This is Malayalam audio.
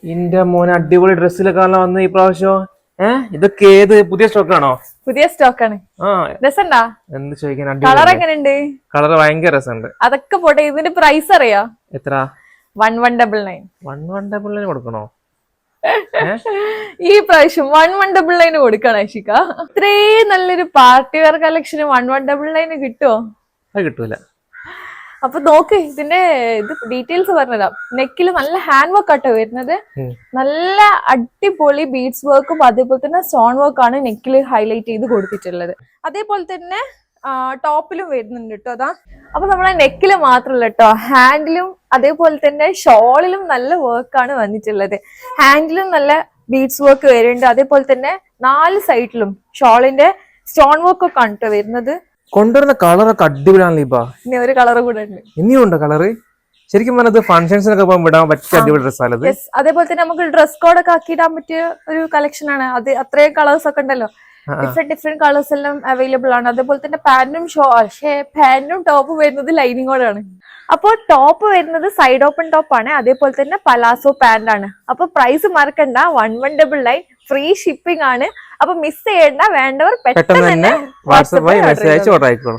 ഇന്റെ മോനെ അടിപൊളി ഡ്രസ്സിലൊക്കെ വന്ന് ഈ പ്രാവശ്യം. ഇതൊക്കെ ഏത് പുതിയ സ്റ്റോക്കാണോ? പുതിയ സ്റ്റോക്കാണ്. രസണ്ടാ? എന്ത് ചോദിക്കാൻ, കളർ എങ്ങനെയുണ്ട്? കളർ ഭയങ്കര രസമുണ്ട്. അതൊക്കെ പോട്ടെ, ഇതിന്റെ പ്രൈസ് അറിയാ? എത്ര? 1199. 1199 കൊടുക്കണോ? ഈ പ്രാവശ്യം 1199 കൊടുക്കണം ആഷിക. ഇത്രയും നല്ലൊരു പാർട്ടി വെയർ കളക്ഷൻ 1199 കിട്ടുമോ? അത് കിട്ടൂല. അപ്പൊ നോക്ക്, ഇതിന്റെ ഇത് ഡീറ്റെയിൽസ് പറഞ്ഞുതരാം. നെക്കില് നല്ല ഹാൻഡ് വർക്ക് ആട്ടോ വരുന്നത്. നല്ല അടിപൊളി ബീഡ്സ് വർക്കും അതേപോലെ തന്നെ സ്റ്റോൺ വർക്കാണ് നെക്കില് ഹൈലൈറ്റ് ചെയ്ത് കൊടുത്തിട്ടുള്ളത്. അതേപോലെ തന്നെ ടോപ്പിലും വരുന്നുണ്ട് കേട്ടോ. അതാ, അപ്പൊ നമ്മളെ നെക്കില് മാത്രല്ല കേട്ടോ, ഹാൻഡിലും അതേപോലെ തന്നെ ഷോളിലും നല്ല വർക്കാണ് വന്നിട്ടുള്ളത്. ഹാൻഡിലും നല്ല ബീഡ്സ് വർക്ക് വരുന്നുണ്ട്. അതേപോലെ തന്നെ 4 സൈഡിലും ഷോളിന്റെ സ്റ്റോൺ വർക്ക് ഒക്കെ ആണ് കേട്ടോ വരുന്നത്. കൊണ്ടുവരുന്ന കളറൊക്കെ അടിപൊളിയാണല്ലോ. ഇപ്പൊ ഇനി ഒരു കളർ കൂടെ ഉണ്ട്. ഇനിയും ഉണ്ടോ കളറ്? ശരിക്കും പറഞ്ഞത് ഫംഗ്ഷൻസിനൊക്കെ പോകുമ്പോൾ ഇടാൻ പറ്റിയ അടിപൊളി ഡ്രസ്സാണത്. അതേപോലെ തന്നെ നമുക്ക് ഡ്രസ് കോഡ് ഒക്കെ ആക്കിയിടാൻ പറ്റിയ ഒരു കളക്ഷൻ ആണ് അത്. അത്രയും കളേഴ്സ് ഒക്കെ ഉണ്ടല്ലോ, ഡിഫറെന്റ് കളേഴ്സ് എല്ലാം അവൈലബിൾ ആണ്. അതേപോലെ തന്നെ പാന്റും ടോപ്പ് വരുന്നത് ലൈനിങ്ങോടാണ്. അപ്പോൾ ടോപ്പ് വരുന്നത് സൈഡ് ഓപ്പൺ ടോപ്പ് ആണ്. അതേപോലെ തന്നെ പലാസോ പാന്റ് ആണ്. അപ്പൊ പ്രൈസ് മറക്കണ്ട, 1199, ഫ്രീ ഷിപ്പിംഗ് ആണ്. അപ്പൊ മിസ് ചെയ്യേണ്ട, വേണ്ടവർ പെട്ടെന്ന് തന്നെ വാട്സാപ്പ് വഴി മെസ്സേജ് അയച്ച് ഓർഡർ ആയിക്കോളൂ.